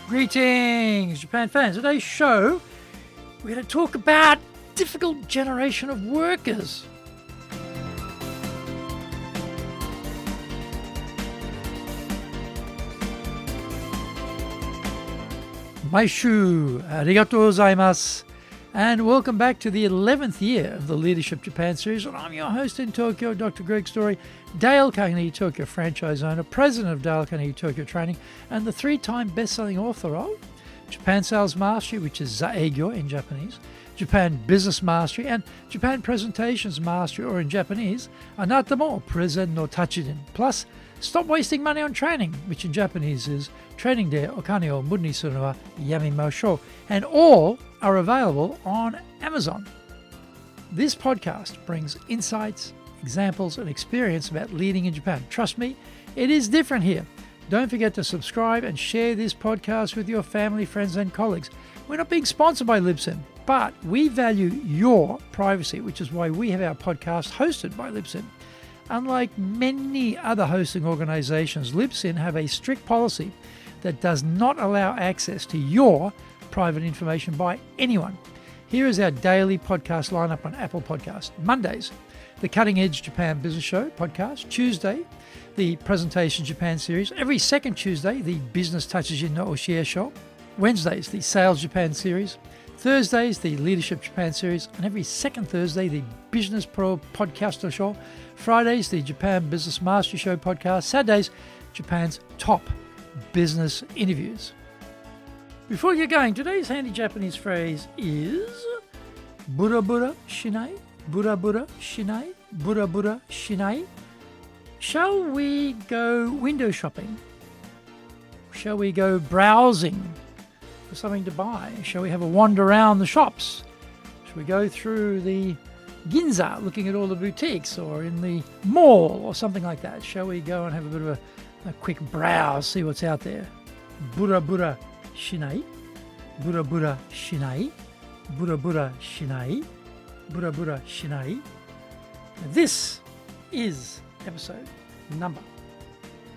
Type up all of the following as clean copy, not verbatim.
Greetings, Japan fans. Today's show, we're going to talk about difficult generation of workers. Maishu, arigatou gozaimasu. And welcome back to the 11th year of the Leadership Japan series. And I'm your host in Tokyo, Dr. Greg Story, Dale Carnegie Tokyo franchise owner, president of Dale Carnegie Tokyo Training, and the three-time best-selling author of Japan Sales Mastery, which is Zaegyo in Japanese, Japan Business Mastery, and Japan Presentations Mastery, or in Japanese, Anata mo Prezen no Tachijin. Plus, Stop Wasting Money on Training, which in Japanese is Training de Okane o Muru ni suru no wa yamimashou. And all are available on Amazon. This podcast brings insights, examples, and experience about leading in Japan. Trust me, it is different here. Don't forget to subscribe and share this podcast with your family, friends, and colleagues. We're not being sponsored by Libsyn, but we value your privacy, which is why we have our podcast hosted by Libsyn. Unlike many other hosting organizations, Libsyn have a strict policy that does not allow access to your private information by anyone. Here is our daily podcast lineup on Apple Podcasts. Mondays, the Cutting Edge Japan Business Show podcast. Tuesday, the Presentation Japan series. Every second Tuesday, the Business Tachijin no Oshie Show. Wednesdays, the Sales Japan series. Thursdays, the Leadership Japan series. And every second Thursday, the Business Pro Podcaster Show. Fridays, the Japan Business Mastery Show podcast. Saturdays, Japan's top business interviews. Before we get going, today's handy Japanese phrase is bura bura shinai, bura bura shinai, bura bura shinai. Shall we go window shopping? Shall we go browsing for something to buy? Shall we have a wander around the shops? Shall we go through the Ginza looking at all the boutiques, or in the mall or something like that? Shall we go and have a bit of a quick browse, see what's out there? Bura bura shinai, bura bura shinai, bura bura shinai, bura bura shinai. This is episode number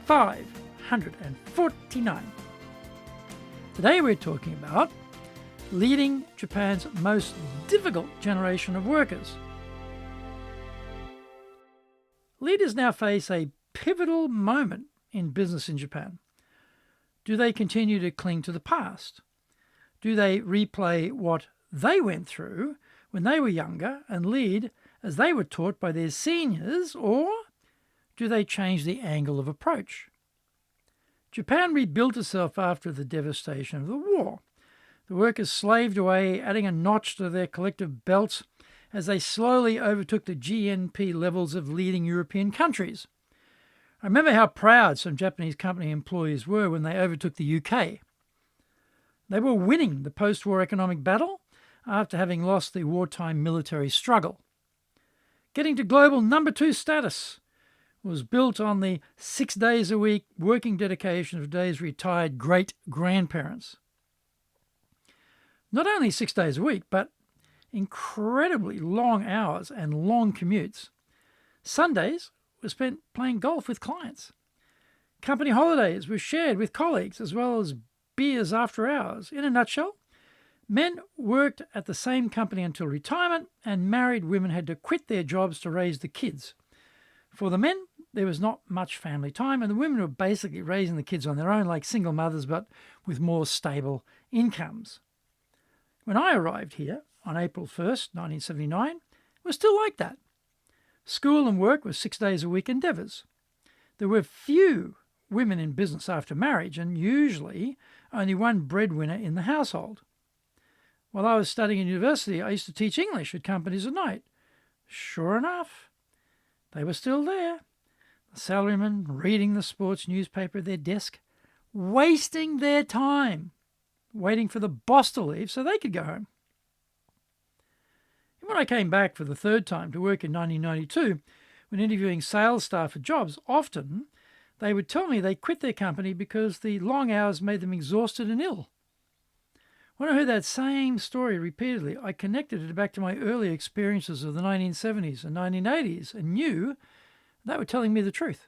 549. Today we're talking about leading Japan's most difficult generation of workers. Leaders now face a pivotal moment in business in Japan. Do they continue to cling to the past? Do they replay what they went through when they were younger and lead as they were taught by their seniors, or do they change the angle of approach? Japan rebuilt itself after the devastation of the war. The workers slaved away, adding a notch to their collective belts as they slowly overtook the GNP levels of leading European countries. I remember how proud some Japanese company employees were when they overtook the UK. They were winning the post-war economic battle after having lost the wartime military struggle. Getting to global number 2 status was built on the 6 days a week working dedication of today's retired great-grandparents. Not only 6 days a week, but incredibly long hours and long commutes. Sundays were spent playing golf with clients. Company holidays were shared with colleagues, as well as beers after hours. In a nutshell, men worked at the same company until retirement, and married women had to quit their jobs to raise the kids. For the men, there was not much family time, and the women were basically raising the kids on their own like single mothers, but with more stable incomes. When I arrived here on April 1st, 1979, it was still like that. School and work were 6 days a week endeavours. There were few women in business after marriage, and usually only one breadwinner in the household. While I was studying in university, I used to teach English at companies at night. Sure enough, they were still there. The salarymen reading the sports newspaper at their desk, wasting their time, waiting for the boss to leave so they could go home. And when I came back for the third time to work in 1992, when interviewing sales staff for jobs, often they would tell me they quit their company because the long hours made them exhausted and ill. When I heard that same story repeatedly, I connected it back to my early experiences of the 1970s and 1980s and knew they were telling me the truth.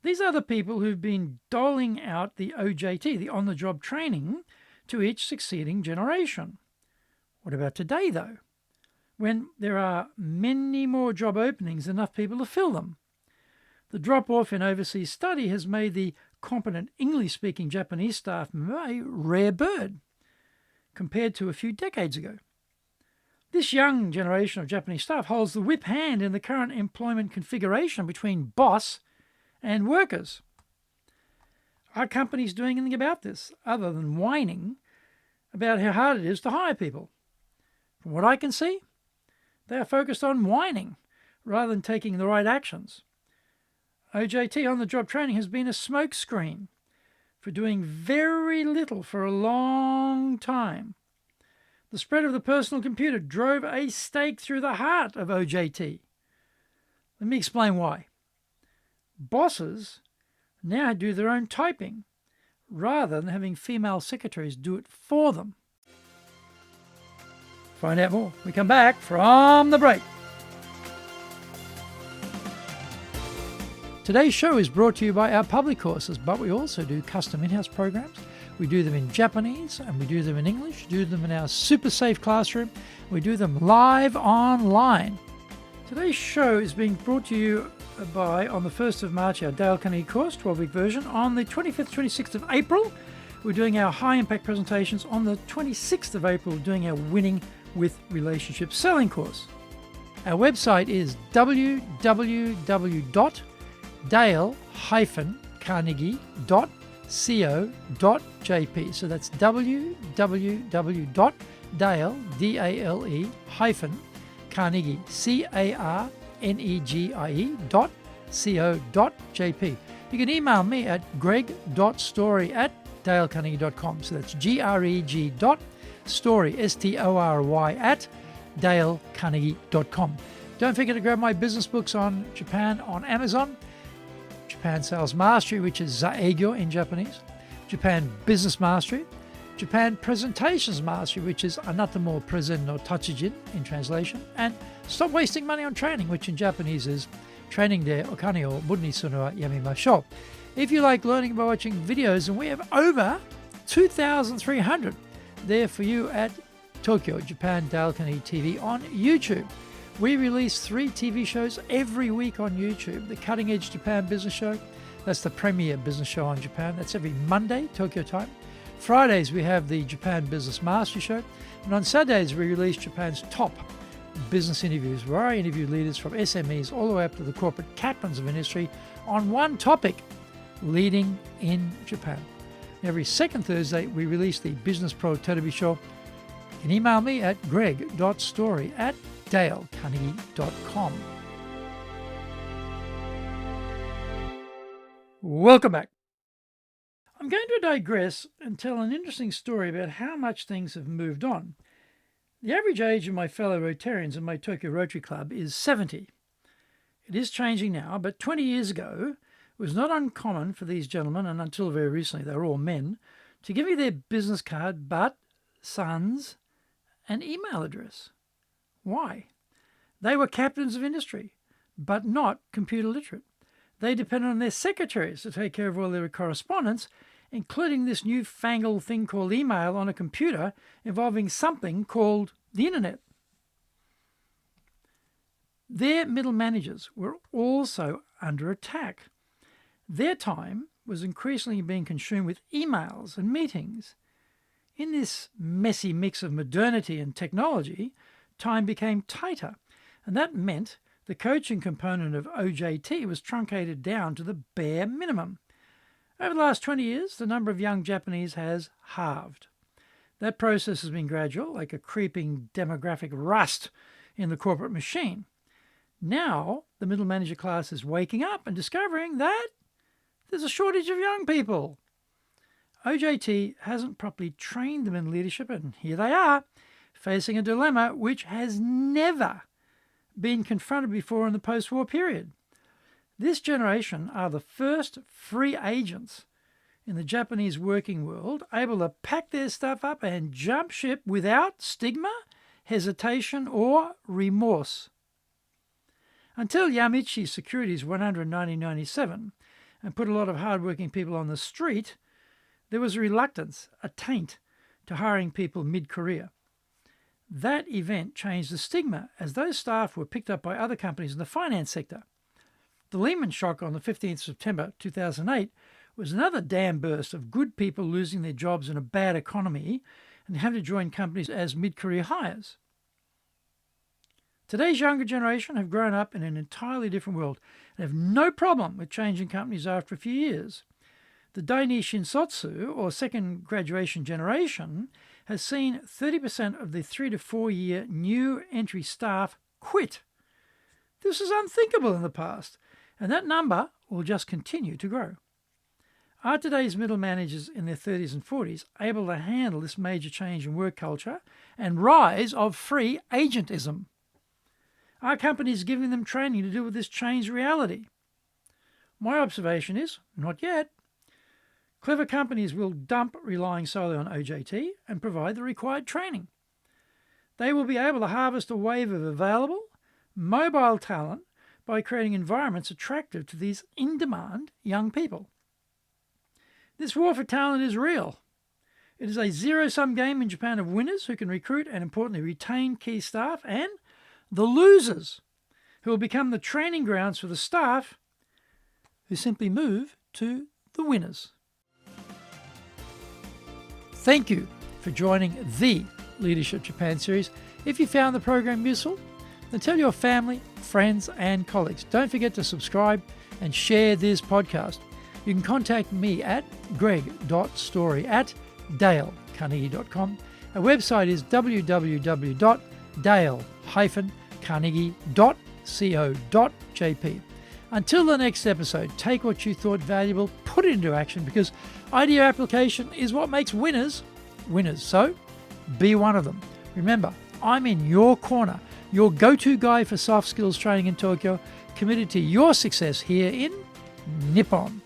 These are the people who've been doling out the OJT, the on-the-job training, to each succeeding generation. What about today, though, when there are many more job openings than enough people to fill them? The drop-off in overseas study has made the competent English-speaking Japanese staff member a rare bird compared to a few decades ago. This young generation of Japanese staff holds the whip hand in the current employment configuration between boss and workers. Are companies doing anything about this other than whining about how hard it is to hire people? From what I can see, they are focused on whining rather than taking the right actions. OJT, on-the-job training, has been a smokescreen for doing very little for a long time. The spread of the personal computer drove a stake through the heart of OJT. Let me explain why. Bosses now do their own typing rather than having female secretaries do it for them. Find out more when we come back from the break. Today's show is brought to you by our public courses, but we also do custom in-house programs. We do them in Japanese and we do them in English, do them in our super safe classroom. We do them live online. Today's show is being brought to you by, on the 1st of March, our Dale Carnegie course, 12-week version. On the 25th, 26th of April, we're doing our high-impact presentations. On the 26th of April, we're doing our Winning with Relationship Selling course. Our website is www.dale-carnegie.co.jp. So that's www.dale-carnegie, carnegie.co.jp. You can email me at greg.story@dalecarnegie.com. So that's greg.story, S-T-O-R-Y, at dalecarnegie.com. Don't forget to grab my business books on Japan on Amazon. Japan Sales Mastery, which is Zaegyo in Japanese. Japan Business Mastery. Japan Presentations Mastery, which is Anatamo Presen no Tachijin in translation. And Stop Wasting Money on Training, which in Japanese is Training de Okane o Murni Sunu wa Yamimashou. If you like learning by watching videos, and we have over 2,300 there for you at Tokyo Japan Dale Carnegie TV on YouTube. We release 3 TV shows every week on YouTube. The Cutting Edge Japan Business Show, that's the premier business show on Japan. That's every Monday, Tokyo time. Fridays, we have the Japan Business Mastery Show. And on Saturdays, we release Japan's top business interviews, where I interview leaders from SMEs all the way up to the corporate captains of industry on one topic, leading in Japan. And every second Thursday, we release the Business Pro Television Show. You can email me at greg.story@dalecarnegie.com. Welcome back. I'm going to digress and tell an interesting story about how much things have moved on. The average age of my fellow Rotarians in my Tokyo Rotary Club is 70. It is changing now, but 20 years ago, it was not uncommon for these gentlemen, and until very recently they were all men, to give me their business card, but, sons, and email address. Why? They were captains of industry, but not computer literate. They depended on their secretaries to take care of all their correspondence, including this newfangled thing called email on a computer involving something called the internet. Their middle managers were also under attack. Their time was increasingly being consumed with emails and meetings. In this messy mix of modernity and technology, time became tighter, and that meant the coaching component of OJT was truncated down to the bare minimum. Over the last 20 years, the number of young Japanese has halved. That process has been gradual, like a creeping demographic rust in the corporate machine. Now, the middle manager class is waking up and discovering that there's a shortage of young people. OJT hasn't properly trained them in leadership, and here they are, facing a dilemma which has never been confronted before in the post-war period. This generation are the first free agents in the Japanese working world able to pack their stuff up and jump ship without stigma, hesitation, or remorse. Until Yamichi Securities went under in 1997, and put a lot of hardworking people on the street, there was a reluctance, a taint, to hiring people mid-career. That event changed the stigma as those staff were picked up by other companies in the finance sector. The Lehman shock on the 15th September 2008 was another dam burst of good people losing their jobs in a bad economy and having to join companies as mid-career hires. Today's younger generation have grown up in an entirely different world and have no problem with changing companies after a few years. The Daini Shinsotsu, or second graduation generation, has seen 30% of the 3 to 4 year new entry staff quit. This was unthinkable in the past, and that number will just continue to grow. Are today's middle managers in their 30s and 40s able to handle this major change in work culture and rise of free agentism? Are companies giving them training to deal with this changed reality? My observation is, not yet. Clever companies will dump relying solely on OJT and provide the required training. They will be able to harvest a wave of available, mobile talent by creating environments attractive to these in-demand young people. This war for talent is real. It is a zero-sum game in Japan of winners who can recruit and importantly retain key staff, and the losers who will become the training grounds for the staff who simply move to the winners. Thank you for joining the Leadership Japan series. If you found the program useful, then tell your family, friends, and colleagues. Don't forget to subscribe and share this podcast. You can contact me at greg.story@dalecarnegie.com. Our website is www.dale-carnegie.co.jp. Until the next episode, take what you thought valuable, put it into action, because idea application is what makes winners winners. So, be one of them. Remember, I'm in your corner, your go-to guy for soft skills training in Tokyo, committed to your success here in Nippon.